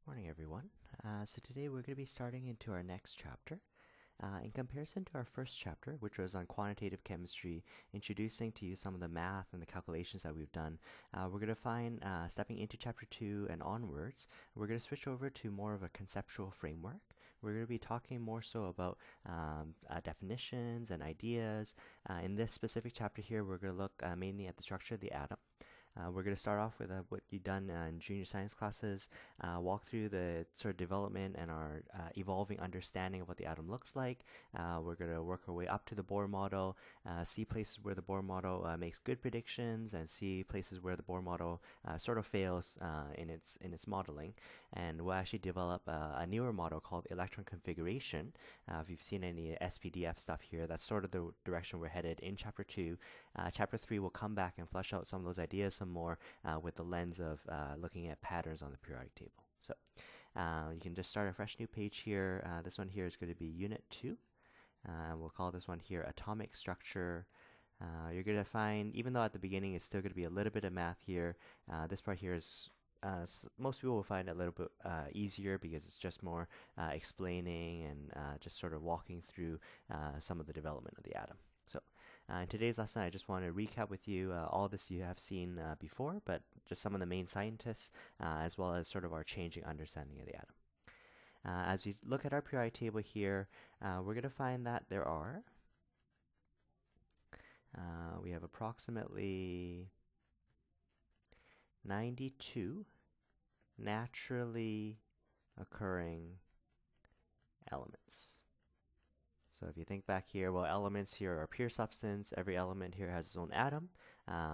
Morning everyone. So today we're going to be starting into our next chapter. In comparison to our first chapter, which was on quantitative chemistry, introducing to you some of the math and the calculations that we've done, we're going to find, stepping into chapter 2 and onwards, we're going to switch over to more of a conceptual framework. We're going to be talking more so about definitions and ideas. In this specific chapter here, we're going to look mainly at the structure of the atom. We're going to start off with what you've done in junior science classes, walk through the sort of development and our evolving understanding of what the atom looks like. We're going to work our way up to the Bohr model, see places where the Bohr model makes good predictions, and see places where the Bohr model sort of fails in its modeling. And we'll actually develop a newer model called electron configuration. If you've seen any SPDF stuff here, that's sort of the direction we're headed in chapter 2. Chapter 3 will come back and flesh out some of those ideas some more with the lens of looking at patterns on the periodic table. So you can just start a fresh new page here. This one here is going to be Unit 2. We'll call this one here Atomic Structure. You're going to find, even though at the beginning it's still going to be a little bit of math here, this part here is most people will find it a little bit easier because it's just more explaining and just sort of walking through some of the development of the atom. So in today's lesson, I just want to recap with you all this you have seen before, but just some of the main scientists, as well as sort of our changing understanding of the atom. As we look at our periodic table here, we're going to find that there are, we have approximately 92 naturally occurring elements. So if you think back here, well, elements here are pure substance. Every element here has its own atom.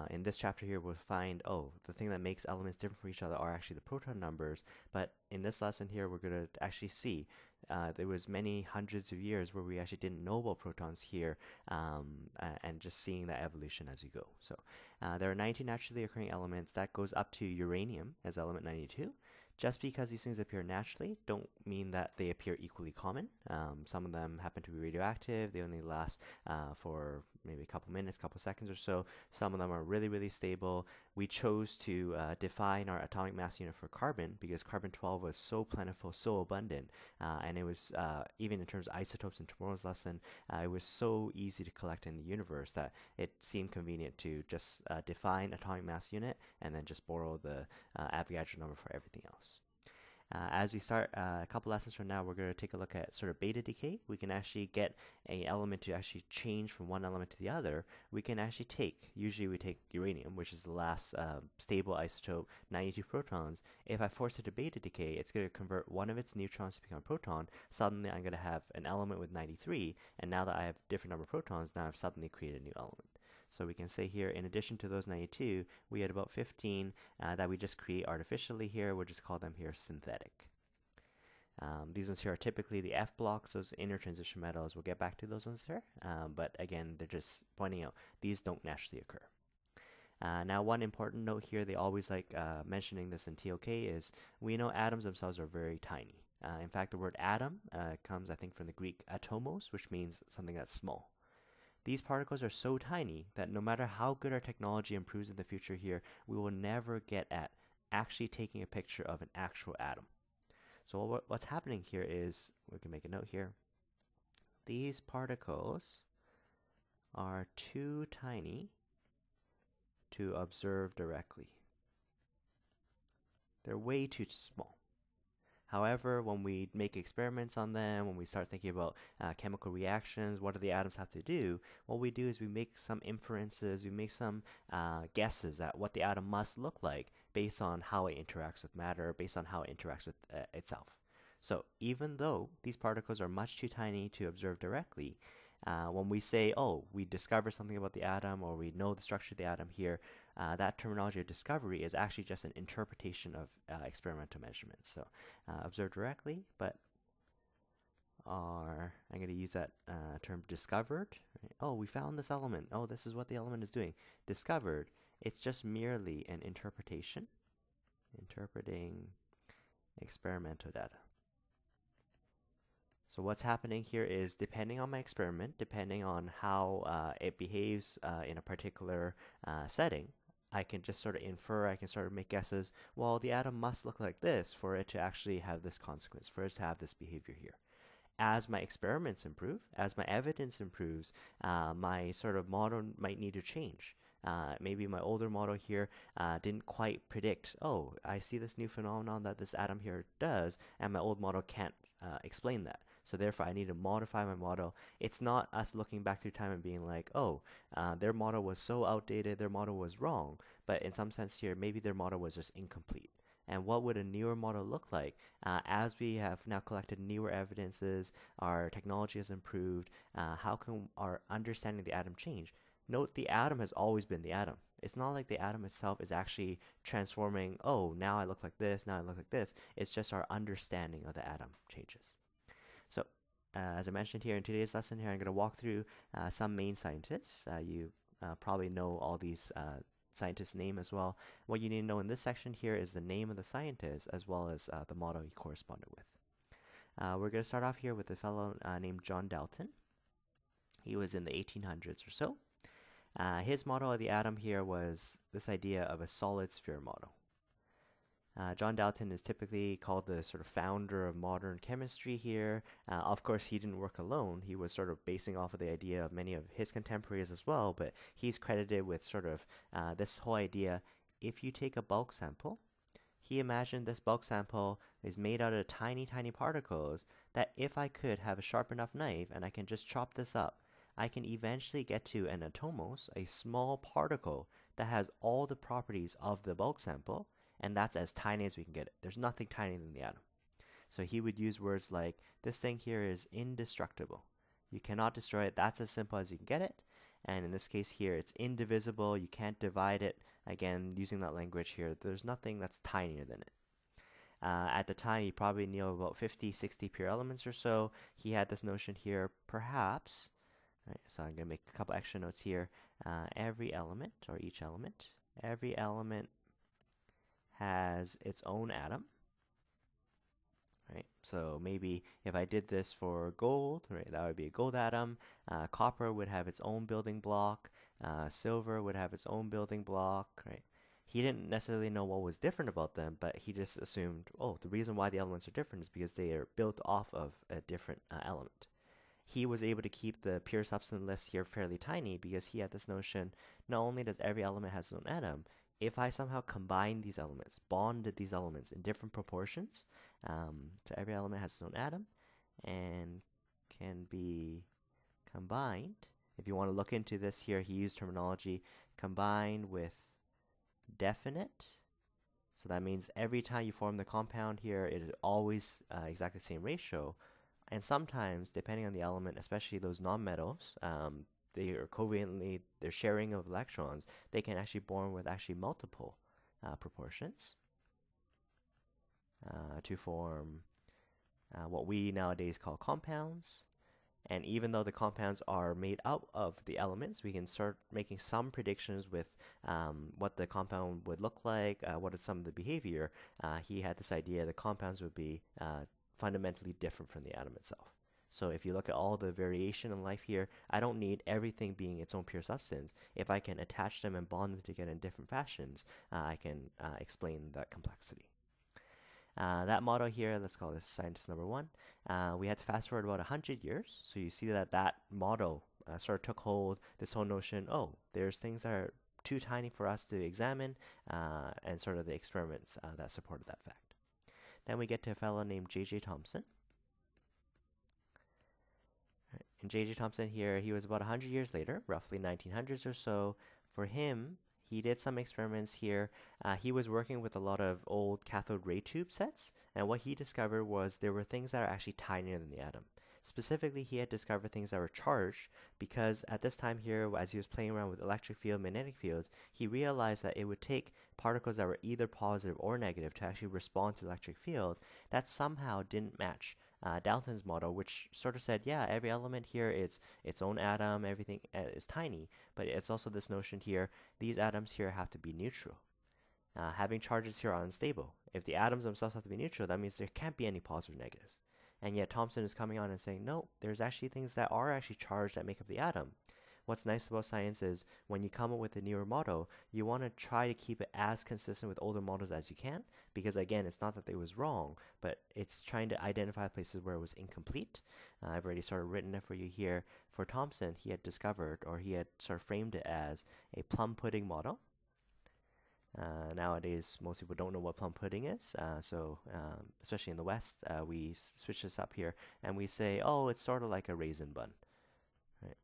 In this chapter here, we'll find, the thing that makes elements different from each other are actually the proton numbers. But in this lesson here, we're going to actually see there was many hundreds of years where we actually didn't know about protons here, and just seeing that evolution as we go. So there are 90 naturally occurring elements. That goes up to uranium as element 92. Just because these things appear naturally don't mean that they appear equally common. Some of them happen to be radioactive. They only last for maybe a couple minutes, couple seconds or so. Some of them are really, really stable. We chose to define our atomic mass unit for carbon because carbon-12 was so plentiful, so abundant, and it was, even in terms of isotopes in tomorrow's lesson, it was so easy to collect in the universe that it seemed convenient to just define atomic mass unit and then just borrow the Avogadro number for everything else. As we start a couple lessons from now, we're going to take a look at sort of beta decay. We can actually get an element to actually change from one element to the other. We can actually usually we take uranium, which is the last stable isotope, 92 protons. If I force it to beta decay, it's going to convert one of its neutrons to become a proton. Suddenly I'm going to have an element with 93, and now that I have different number of protons, now I've suddenly created a new element. So we can say here, in addition to those 92, we had about 15 that we just create artificially here. We'll just call them here synthetic. These ones here are typically the F blocks, those inner transition metals. We'll get back to those ones there. But again, they're just pointing out these don't naturally occur. Now, one important note here, they always like mentioning this in TOK, is we know atoms themselves are very tiny. In fact, the word atom comes, I think, from the Greek atomos, which means something that's small. These particles are so tiny that no matter how good our technology improves in the future here, we will never get at actually taking a picture of an actual atom. So what's happening here is, we can make a note here, these particles are too tiny to observe directly. They're way too small. However, when we make experiments on them, when we start thinking about chemical reactions, what do the atoms have to do? What we do is we make some inferences, we make some guesses at what the atom must look like based on how it interacts with matter, based on how it interacts with itself. So even though these particles are much too tiny to observe directly, when we say, we discover something about the atom, or we know the structure of the atom here, that terminology of discovery is actually just an interpretation of experimental measurements. So observe directly, but I'm going to use that term discovered. Right? We found this element. This is what the element is doing. Discovered, it's just merely an interpretation, interpreting experimental data. So what's happening here is, depending on my experiment, depending on how it behaves in a particular setting, I can just sort of infer, I can sort of make guesses, well, the atom must look like this for it to actually have this consequence, for it to have this behavior here. As my experiments improve, as my evidence improves, my sort of model might need to change. Maybe my older model here didn't quite predict, oh, I see this new phenomenon that this atom here does, and my old model can't explain that. So therefore, I need to modify my model. It's not us looking back through time and being like, oh, their model was so outdated, their model was wrong. But in some sense here, maybe their model was just incomplete. And what would a newer model look like as we have now collected newer evidences, our technology has improved, how can our understanding of the atom change? Note the atom has always been the atom. It's not like the atom itself is actually transforming, oh, now I look like this, now I look like this. It's just our understanding of the atom changes. So, as I mentioned here in today's lesson here, I'm going to walk through some main scientists. You probably know all these scientists' name as well. What you need to know in this section here is the name of the scientist as well as the model he corresponded with. We're going to start off here with a fellow named John Dalton. He was in the 1800s or so. His model of the atom here was this idea of a solid sphere model. John Dalton is typically called the sort of founder of modern chemistry here. Of course, he didn't work alone. He was sort of basing off of the idea of many of his contemporaries as well, but he's credited with sort of this whole idea. If you take a bulk sample, he imagined this bulk sample is made out of tiny, tiny particles that if I could have a sharp enough knife and I can just chop this up, I can eventually get to an atomos, a small particle that has all the properties of the bulk sample, and that's as tiny as we can get it. There's nothing tinier than the atom. So he would use words like, this thing here is indestructible. You cannot destroy it. That's as simple as you can get it. And in this case here, it's indivisible. You can't divide it. Again, using that language here, there's nothing that's tinier than it. At the time, he probably knew about 50, 60 pure elements or so. He had this notion here, perhaps, right, so I'm going to make a couple extra notes here. Every element, or each element, every element has its own atom, right? So maybe if I did this for gold, right, that would be a gold atom. Copper would have its own building block. Silver would have its own building block, right? He didn't necessarily know what was different about them, but he just assumed, oh, the reason why the elements are different is because they are built off of a different element. He was able to keep the pure substance list here fairly tiny because he had this notion, not only does every element have its own atom, if I somehow combine these elements, bonded these elements in different proportions, so every element has its own atom and can be combined. If you want to look into this here, he used terminology combined with definite. So that means every time you form the compound here, it is always exactly the same ratio. And sometimes, depending on the element, especially those nonmetals, they are covalently, their sharing of electrons, they can actually form with actually multiple proportions to form what we nowadays call compounds. And even though the compounds are made up of the elements, we can start making some predictions with what the compound would look like, what is some of the behavior. He had this idea the compounds would be fundamentally different from the atom itself. So if you look at all the variation in life here, I don't need everything being its own pure substance. If I can attach them and bond them together in different fashions, I can explain that complexity. That model here, let's call this scientist number one. We had to fast forward about 100 years. So you see that model sort of took hold, this whole notion, oh, there's things that are too tiny for us to examine, and sort of the experiments that supported that fact. Then we get to a fellow named J.J. Thompson. And J.J. Thompson here, he was about 100 years later, roughly 1900s or so. For him, he did some experiments here. He was working with a lot of old cathode ray tube sets, and what he discovered was there were things that are actually tinier than the atom. Specifically, he had discovered things that were charged because at this time here, as he was playing around with electric field, magnetic fields, he realized that it would take particles that were either positive or negative to actually respond to the electric field that somehow didn't match Dalton's model, which sort of said, yeah, every element here is its own atom, everything is tiny, but it's also this notion here, these atoms here have to be neutral. Having charges here are unstable. If the atoms themselves have to be neutral, that means there can't be any positive or negatives. And yet Thompson is coming on and saying, no, there's actually things that are actually charged that make up the atom. what's nice about science is when you come up with a newer model, you want to try to keep it as consistent with older models as you can, because again, it's not that it was wrong, but it's trying to identify places where it was incomplete. I've already sort of written it for you here. For Thompson, he had discovered, or he had sort of framed it as a plum pudding model. Nowadays, most people don't know what plum pudding is, especially in the West, we switch this up here and we say, oh, it's sort of like a raisin bun. Right?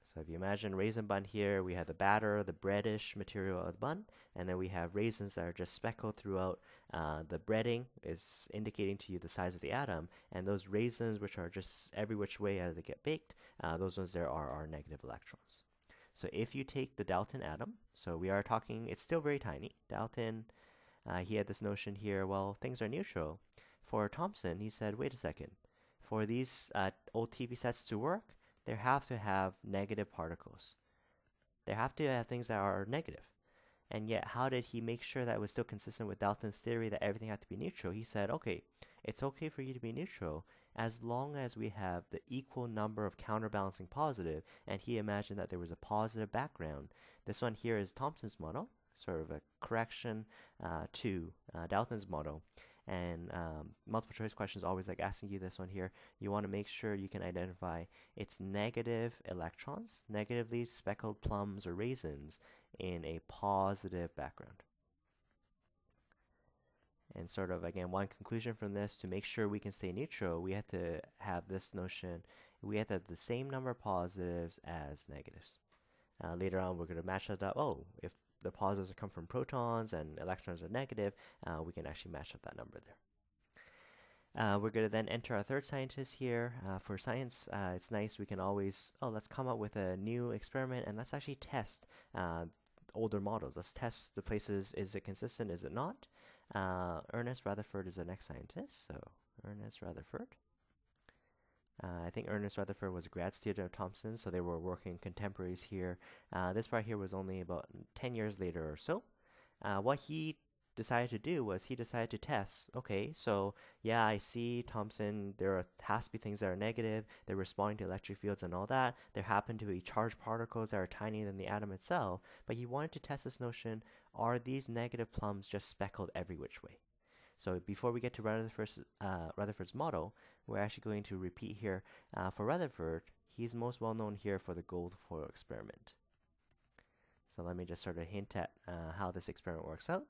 So if you imagine raisin bun here, we have the batter, the breadish material of the bun, and then we have raisins that are just speckled throughout. The breading is indicating to you the size of the atom, and those raisins, which are just every which way as they get baked, those ones there are our negative electrons. So if you take the Dalton atom, so we are talking, it's still very tiny. Dalton, he had this notion here, well, things are neutral. For Thompson, he said, wait a second. For these old TV sets to work, they have to have negative particles. They have to have things that are negative. And yet, how did he make sure that it was still consistent with Dalton's theory that everything had to be neutral? He said, okay, it's okay for you to be neutral as long as we have the equal number of counterbalancing positive, and he imagined that there was a positive background. This one here is Thompson's model, sort of a correction to Dalton's model. And multiple choice questions always like asking you this one here. You want to make sure you can identify its negative electrons, negatively speckled plums or raisins, in a positive background. And sort of, again, one conclusion from this, to make sure we can stay neutral, we have to have this notion, we have to have the same number of positives as negatives. Later on, we're going to match that up. Oh, if the positives come from protons and electrons are negative, we can actually match up that number there. We're going to then enter our third scientist here. For science, it's nice, we can always, let's come up with a new experiment and let's actually test older models. Let's test the places, is it consistent, is it not? Ernest Rutherford is the next scientist, so Ernest Rutherford. I think Ernest Rutherford was a grad student of Thompson, so they were working contemporaries here. This part here was only about 10 years later or so. What he decided to do was he decided to test, okay, so yeah, I see Thompson, has to be things that are negative, they're responding to electric fields and all that, there happen to be charged particles that are tinier than the atom itself, but he wanted to test this notion, are these negative plums just speckled every which way? So before we get to Rutherford's model, we're actually going to repeat here. For Rutherford, he's most well known here for the gold foil experiment. So let me just sort of hint at how this experiment works out.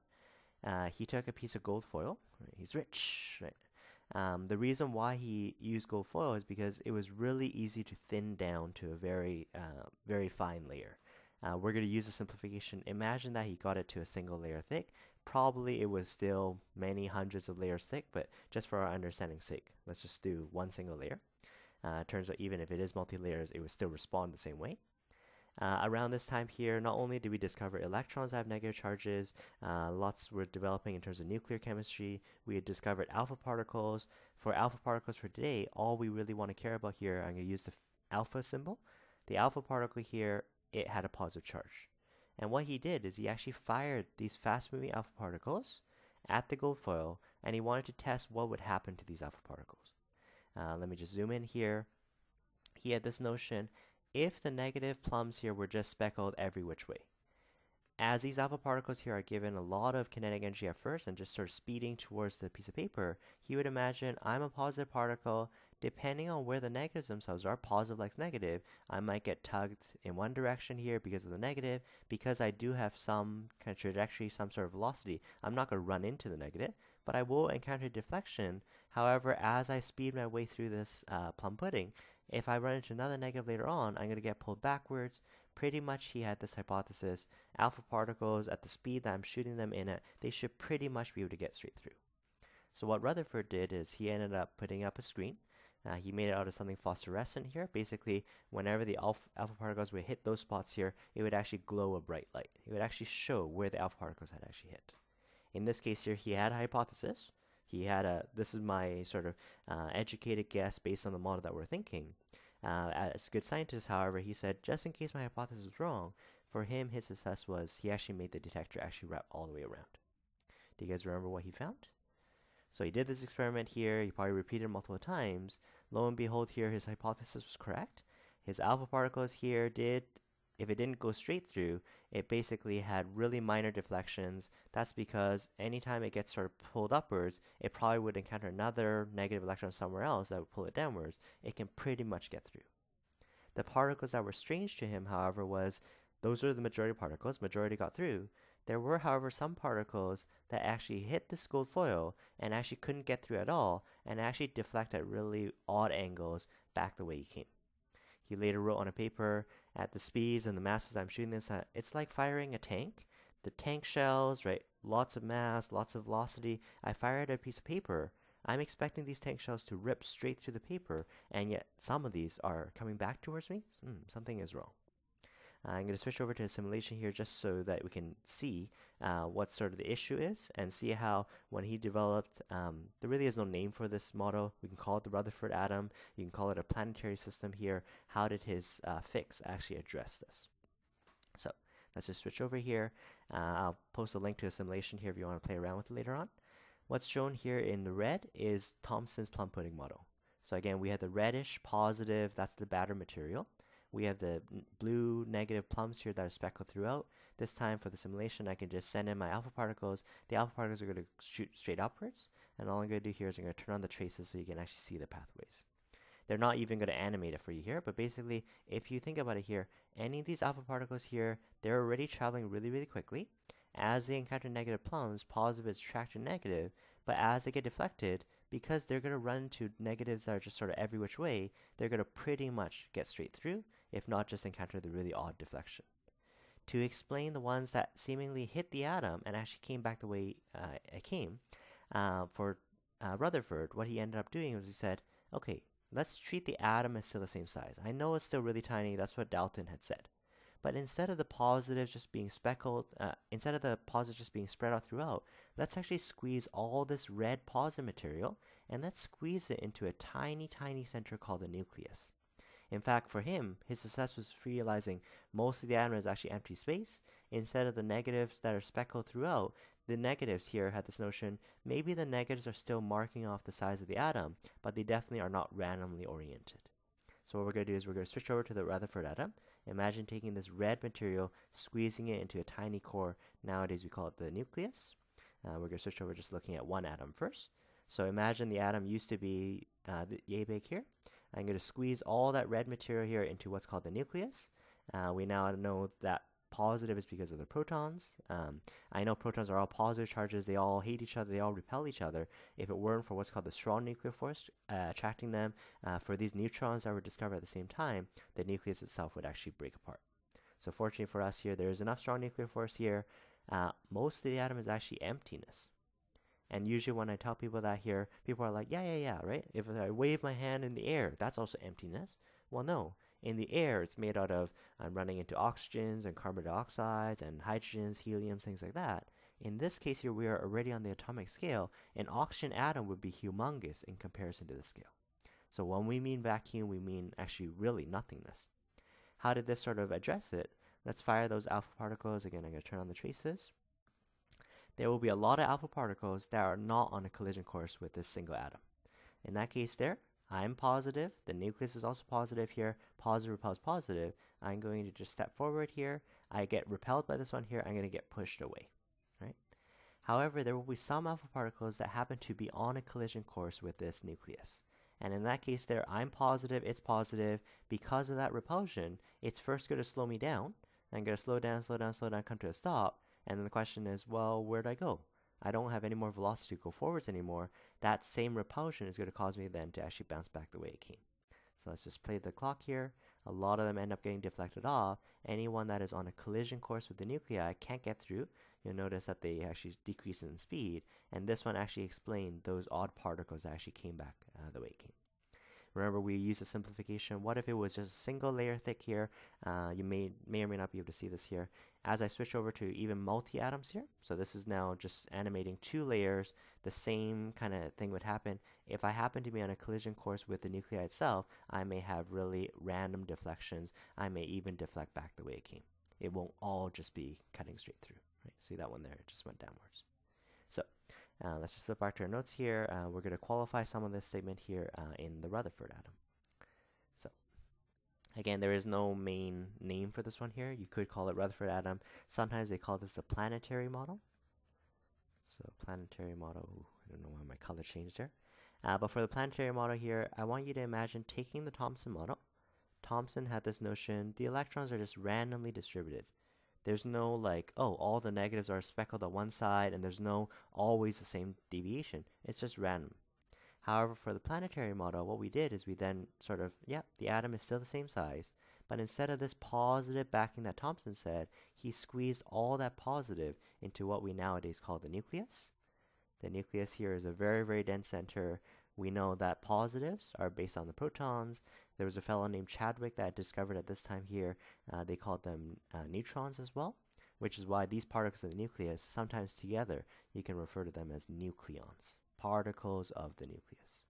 He took a piece of gold foil. Right? He's rich. Right? The reason why he used gold foil is because it was really easy to thin down to a very, very fine layer. We're going to use a simplification. Imagine that he got it to a single layer thick. Probably it was still many hundreds of layers thick, but just for our understanding's sake, let's just do one single layer. Turns out even if it is multi-layers, it would still respond the same way. Around this time here, not only did we discover electrons that have negative charges, lots were developing in terms of nuclear chemistry. We had discovered alpha particles. For alpha particles for today, all we really want to care about here, I'm going to use the alpha symbol. The alpha particle here, it had a positive charge. And what he did is he actually fired these fast-moving alpha particles at the gold foil, and he wanted to test what would happen to these alpha particles. Let me just zoom in here. He had this notion, if the negative plums here were just speckled every which way. As these alpha particles here are given a lot of kinetic energy at first and just sort of speeding towards the piece of paper, he would imagine I'm a positive particle. Depending on where the negatives themselves are, positive likes negative, I might get tugged in one direction here because of the negative. Because I do have some kind of trajectory, some sort of velocity, I'm not going to run into the negative, but I will encounter deflection. However, as I speed my way through this plum pudding, if I run into another negative later on, I'm going to get pulled backwards. Pretty much he had this hypothesis, alpha particles at the speed that I'm shooting them in at, they should pretty much be able to get straight through. So what Rutherford did is he ended up putting up a screen. He made it out of something phosphorescent here. Basically, whenever the alpha particles would hit those spots here, it would actually glow a bright light. It would actually show where the alpha particles had actually hit. In this case here, he had a hypothesis. This is my sort of educated guess based on the model that we're thinking. As a good scientist, however, he said, just in case my hypothesis was wrong, for him, his success was he actually made the detector actually wrap all the way around. Do you guys remember what he found? So he did this experiment here. He probably repeated it multiple times. Lo and behold, here his hypothesis was correct. His alpha particles here did if it didn't go straight through, it basically had really minor deflections. That's because anytime it gets sort of pulled upwards, it probably would encounter another negative electron somewhere else that would pull it downwards. It can pretty much get through. The particles that were strange to him, however, was those are the majority of particles. Majority got through. There were, however, some particles that actually hit this gold foil and actually couldn't get through at all and actually deflect at really odd angles back the way he came. He later wrote on a paper, at the speeds and the masses that I'm shooting this at, it's like firing a tank. The tank shells, right, lots of mass, lots of velocity. I fire at a piece of paper. I'm expecting these tank shells to rip straight through the paper, and yet some of these are coming back towards me. Something is wrong. I'm going to switch over to a simulation here just so that we can see what sort of the issue is and see how when he developed, there really is no name for this model. We can call it the Rutherford atom. You can call it a planetary system here. How did his fix actually address this? So let's just switch over here. I'll post a link to a simulation here if you want to play around with it later on. What's shown here in the red is Thompson's plum pudding model. So again, we have the reddish positive, that's the batter material. We have the blue negative plums here that are speckled throughout. This time for the simulation, I can just send in my alpha particles. The alpha particles are going to shoot straight upwards. And all I'm going to do here is I'm going to turn on the traces so you can actually see the pathways. They're not even going to animate it for you here. But basically, if you think about it here, any of these alpha particles here, they're already traveling really, really quickly. As they encounter negative plums, positive is attracted to negative. But as they get deflected, because they're going to run into negatives that are just sort of every which way, they're going to pretty much get straight through, if not just encounter the really odd deflection. To explain the ones that seemingly hit the atom and actually came back the way it came, for Rutherford, what he ended up doing was he said, okay, let's treat the atom as still the same size. I know it's still really tiny, that's what Dalton had said. But instead of the positives just being speckled, instead of the positives just being spread out throughout, let's actually squeeze all this red positive material and let's squeeze it into a tiny, tiny center called the nucleus. In fact, for him, his success was realizing most of the atom is actually empty space. Instead of the negatives that are speckled throughout, the negatives here had this notion, maybe the negatives are still marking off the size of the atom, but they definitely are not randomly oriented. So what we're going to do is we're going to switch over to the Rutherford atom. Imagine taking this red material, squeezing it into a tiny core. Nowadays we call it the nucleus. We're going to switch over just looking at one atom first. So imagine the atom used to be yay big here. I'm going to squeeze all that red material here into what's called the nucleus. We now know that positive is because of the protons. I know protons are all positive charges. They all hate each other. They all repel each other. If it weren't for what's called the strong nuclear force attracting them, for these neutrons that were discovered at the same time, the nucleus itself would actually break apart. So fortunately for us here, there is enough strong nuclear force here. Most of the atom is actually emptiness. And usually when I tell people that here, people are like, yeah, right? If I wave my hand in the air, that's also emptiness. Well, no. In the air, it's made out of running into oxygens and carbon dioxides and hydrogens, heliums, things like that. In this case here, we are already on the atomic scale. An oxygen atom would be humongous in comparison to the scale. So when we mean vacuum, we mean actually really nothingness. How did this sort of address it? Let's fire those alpha particles. Again, I'm going to turn on the traces. There will be a lot of alpha particles that are not on a collision course with this single atom. In that case there, I'm positive. The nucleus is also positive here. Positive repels positive. I'm going to just step forward here. I get repelled by this one here. I'm going to get pushed away, right? However, there will be some alpha particles that happen to be on a collision course with this nucleus. And in that case there, I'm positive, it's positive. Because of that repulsion, it's first going to slow me down. I'm going to slow down, come to a stop. And then the question is, well, where'd I go? I don't have any more velocity to go forwards anymore. That same repulsion is going to cause me then to actually bounce back the way it came. So let's just play the clock here. A lot of them end up getting deflected off. Anyone that is on a collision course with the nuclei can't get through. You'll notice that they actually decrease in speed. And this one actually explained those odd particles that actually came back the way it came. Remember, we use a simplification. What if it was just a single layer thick here? You may or may not be able to see this here. As I switch over to even multi-atoms here, so this is now just animating two layers, the same kind of thing would happen. If I happen to be on a collision course with the nuclei itself, I may have really random deflections. I may even deflect back the way it came. It won't all just be cutting straight through. Right? See that one there? It just went downwards. So let's just flip back to our notes here. We're going to qualify some of this statement here in the Rutherford atom. So Again, there is no main name for this one here. You could call it Rutherford atom. Sometimes they call this the planetary model. So planetary model, ooh, I don't know why my color changed there. But for the planetary model here, I want you to imagine taking the Thompson model. Thompson had this notion, the electrons are just randomly distributed. There's no like, oh, all the negatives are speckled on one side and there's no always the same deviation. It's just random. However, for the planetary model, what we did is we then sort of, the atom is still the same size, but instead of this positive backing that Thompson said, he squeezed all that positive into what we nowadays call the nucleus. The nucleus here is a very, very dense center. We know that positives are based on the protons. There was a fellow named Chadwick that discovered at this time here, they called them neutrons as well, which is why these particles in the nucleus, sometimes together, you can refer to them as nucleons. Particles of the nucleus.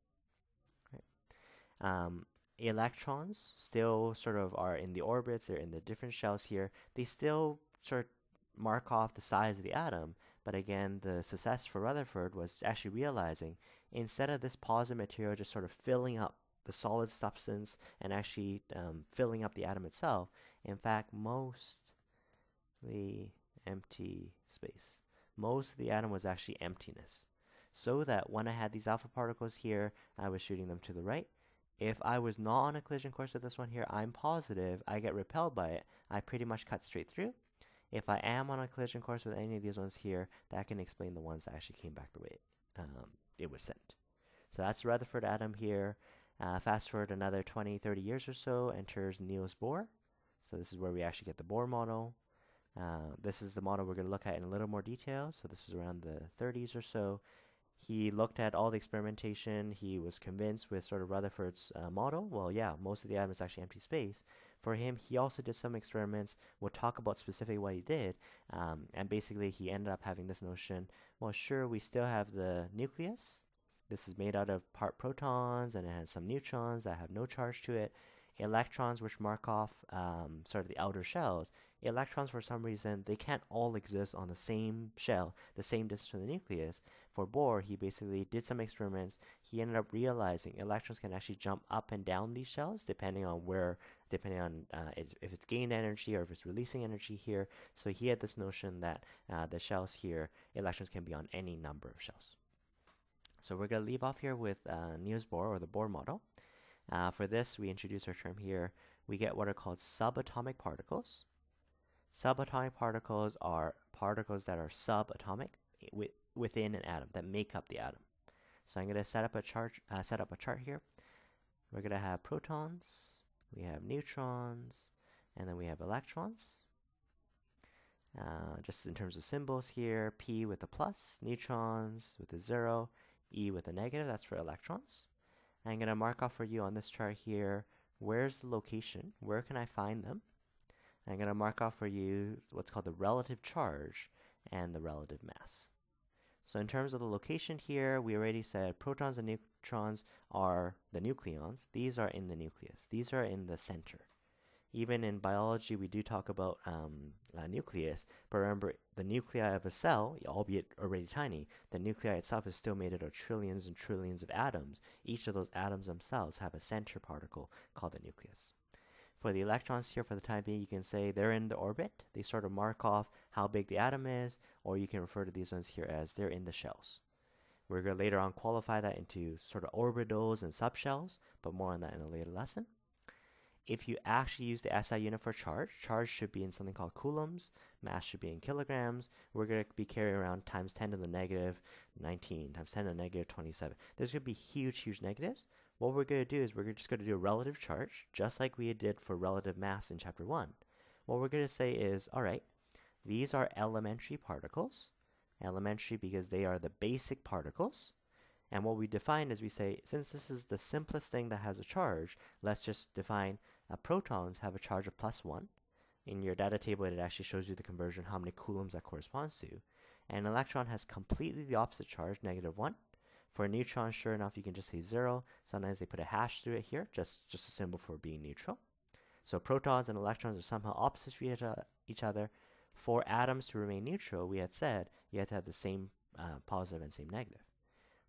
Right. Electrons still sort of are in the orbits, they're in the different shells here. They still sort of mark off the size of the atom, but again, the success for Rutherford was actually realizing instead of this positive material just sort of filling up the solid substance and actually filling up the atom itself, in fact, mostly empty space. Most of the atom was actually emptiness. So that when I had these alpha particles here, I was shooting them to the right. If I was not on a collision course with this one here, I'm positive, I get repelled by it, I pretty much cut straight through. If I am on a collision course with any of these ones here, that can explain the ones that actually came back the way it was sent. So that's the Rutherford atom here. Fast forward another 20, 30 years or so, enters Niels Bohr. So this is where we actually get the Bohr model. This is the model we're going to look at in a little more detail. So this is around the 30s or so. He looked at all the experimentation. He was convinced with sort of Rutherford's model. Well, yeah, most of the atom is actually empty space. For him, he also did some experiments. We'll talk about specifically what he did. And basically, he ended up having this notion, well, sure, we still have the nucleus. This is made out of part protons, and it has some neutrons that have no charge to it. Electrons, which mark off sort of the outer shells. Electrons, for some reason, they can't all exist on the same shell, the same distance from the nucleus. For Bohr, he basically did some experiments. He ended up realizing electrons can actually jump up and down these shells depending on if it's gained energy or if it's releasing energy here. So he had this notion that the shells here, electrons can be on any number of shells. So we're going to leave off here with Niels Bohr, or the Bohr model. For this, we introduce our term here. We get what are called subatomic particles. Subatomic particles are particles that are subatomic within an atom, that make up the atom. So I'm going to set up a chart here. We're going to have protons, we have neutrons, and then we have electrons. Just in terms of symbols here, P with a plus, neutrons with a 0, E with a negative, that's for electrons. I'm going to mark off for you on this chart here, where's the location, where can I find them? I'm going to mark off for you what's called the relative charge and the relative mass. So in terms of the location here, we already said protons and neutrons are the nucleons. These are in the nucleus. These are in the center. Even in biology, we do talk about nucleus, but remember, the nuclei of a cell, albeit already tiny, the nuclei itself is still made out of trillions and trillions of atoms. Each of those atoms themselves have a center particle called the nucleus. For the electrons here, for the time being, you can say they're in the orbit. They sort of mark off how big the atom is, or you can refer to these ones here as they're in the shells. We're going to later on qualify that into sort of orbitals and subshells, but more on that in a later lesson. If you actually use the SI unit for charge, charge should be in something called coulombs, mass should be in kilograms. We're going to be carrying around times 10 to the negative 19, times 10 to the negative 27. There's going to be huge, huge negatives. What we're going to do is we're just going to do a relative charge, just like we did for relative mass in chapter 1. What we're going to say is, all right, these are elementary particles. Elementary because they are the basic particles. And what we define is we say, since this is the simplest thing that has a charge, let's just define protons have a charge of +1. In your data table, it actually shows you the conversion, how many coulombs that corresponds to. And an electron has completely the opposite charge, -1. For a neutron, sure enough, you can just say 0. Sometimes they put a hash through it here, just a symbol for being neutral. So protons and electrons are somehow opposite to each other. For atoms to remain neutral, we had said you had to have the same positive and same negative.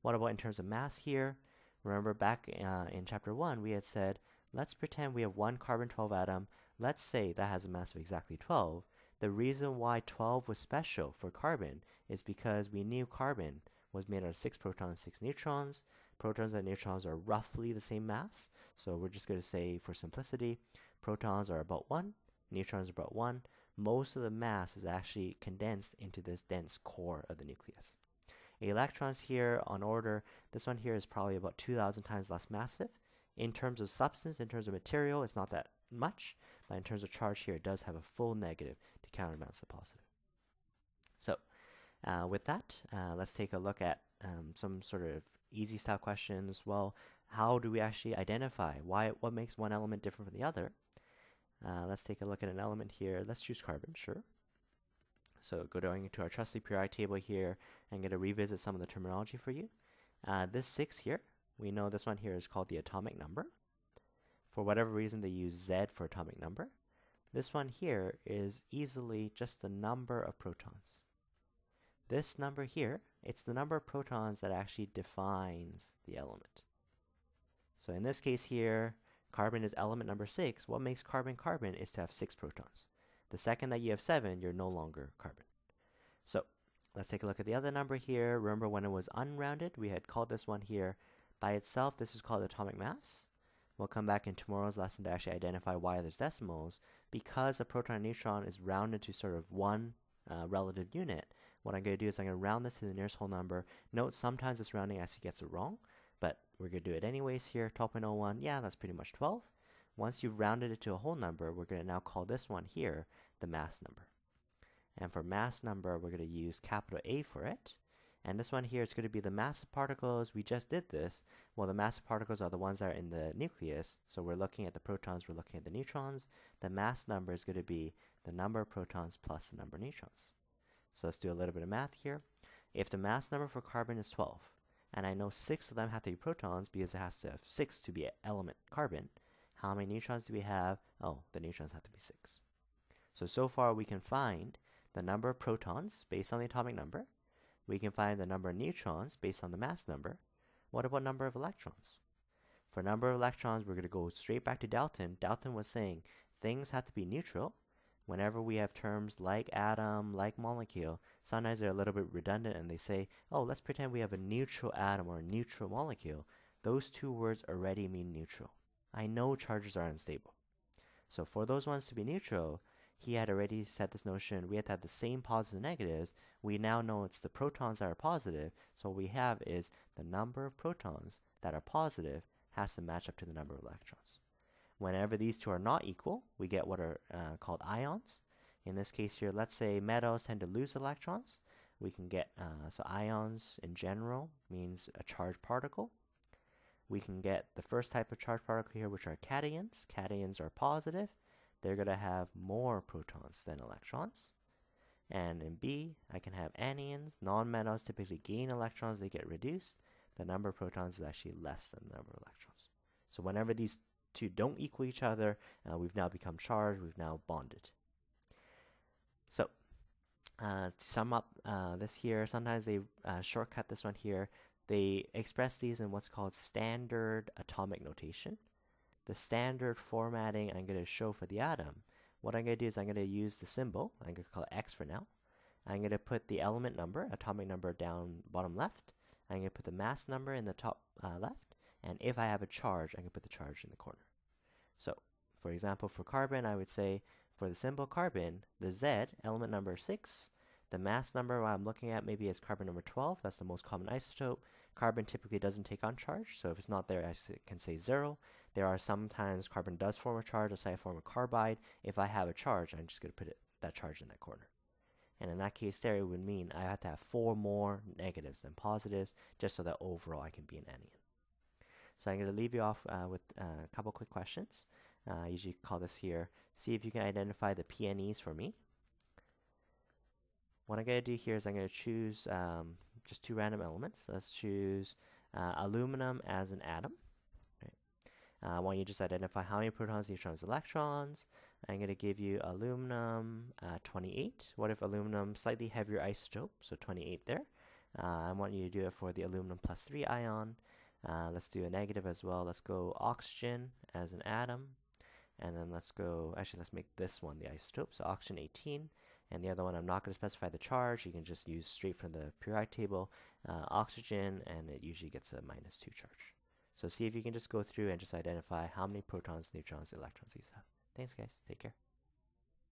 What about in terms of mass here? Remember back in chapter 1, we had said, let's pretend we have one carbon-12 atom. Let's say that has a mass of exactly 12. The reason why 12 was special for carbon is because we knew carbon was made out of 6 protons and 6 neutrons. Protons and neutrons are roughly the same mass, so we're just going to say, for simplicity, protons are about 1, neutrons are about 1. Most of the mass is actually condensed into this dense core of the nucleus. Electrons here on order, this one here is probably about 2,000 times less massive. In terms of substance, in terms of material, it's not that much, but in terms of charge here, it does have a full negative to counterbalance the positive. So with that, let's take a look at some sort of easy style questions. Well, how do we actually identify what makes one element different from the other? Let's take a look at an element here. Let's choose carbon, sure. So going to our trusty periodic table here, I'm going to revisit some of the terminology for you. This 6 here, we know this one here is called the atomic number. For whatever reason, they use Z for atomic number. This one here is easily just the number of protons. This number here, it's the number of protons that actually defines the element. So in this case here, carbon is element number 6. What makes carbon carbon is to have 6 protons. The second that you have 7, you're no longer carbon. So let's take a look at the other number here. Remember when it was unrounded, we had called this one here by itself. This is called atomic mass. We'll come back in tomorrow's lesson to actually identify why there's decimals. Because a proton and neutron is rounded to sort of one relative unit, what I'm going to do is I'm going to round this to the nearest whole number. Note sometimes this rounding actually gets it wrong, but we're going to do it anyways here. 12.01, yeah, that's pretty much 12. Once you've rounded it to a whole number, we're going to now call this one here the mass number. And for mass number, we're going to use capital A for it. And this one here is going to be the mass of particles. We just did this. Well, the mass of particles are the ones that are in the nucleus. So we're looking at the protons, we're looking at the neutrons. The mass number is going to be the number of protons plus the number of neutrons. So let's do a little bit of math here. If the mass number for carbon is 12, and I know 6 of them have to be protons because it has to have 6 to be an element carbon, how many neutrons do we have? Oh, the neutrons have to be 6. So far we can find the number of protons based on the atomic number. We can find the number of neutrons based on the mass number. What about number of electrons? For number of electrons, we're going to go straight back to Dalton. Dalton was saying things have to be neutral. Whenever we have terms like atom, like molecule, sometimes they're a little bit redundant and they say, oh, let's pretend we have a neutral atom or a neutral molecule. Those two words already mean neutral. I know charges are unstable. So for those ones to be neutral, he had already set this notion, we have to have the same positives and negatives. We now know it's the protons that are positive, so what we have is the number of protons that are positive has to match up to the number of electrons. Whenever these two are not equal, we get what are called ions. In this case here, let's say metals tend to lose electrons. We can get, so ions in general means a charged particle. We can get the first type of charged particle here, which are cations. Cations are positive. They're going to have more protons than electrons. And in B, I can have anions. Non-metals typically gain electrons, they get reduced. The number of protons is actually less than the number of electrons. So whenever these two don't equal each other, we've now become charged, we've now bonded. So to sum up this here, sometimes they shortcut this one here. They express these in what's called standard atomic notation. The standard formatting I'm going to show for the atom, what I'm going to do is I'm going to use the symbol. I'm going to call it X for now. I'm going to put the element number, atomic number, down bottom left. I'm going to put the mass number in the top left. And if I have a charge, I'm going to put the charge in the corner. So, for example, for carbon, I would say for the symbol carbon, the Z, element number 6, the mass number I'm looking at maybe is carbon number 12. That's the most common isotope. Carbon typically doesn't take on charge, so if it's not there, I can say 0. There are sometimes carbon does form a charge, let's say I form a carbide. If I have a charge, I'm just going to put that charge in that corner. And in that case there, it would mean I have to have 4 more negatives than positives, just so that overall I can be an anion. So I'm going to leave you off with a couple quick questions. I usually call this here, see if you can identify the PNEs for me. What I'm going to do here is I'm going to choose just 2 random elements. Let's choose aluminum as an atom. Right. I want you to just identify how many protons, neutrons, electrons. I'm going to give you aluminum 28. What if aluminum, slightly heavier isotope, so 28 there. I want you to do it for the aluminum +3 ion. Let's do a negative as well. Let's go oxygen as an atom. And then let's make this one the isotope. So oxygen 18. And the other one, I'm not going to specify the charge. You can just use straight from the periodic table, oxygen, and it usually gets a -2 charge. So see if you can just go through and just identify how many protons, neutrons, electrons these have. Thanks, guys. Take care.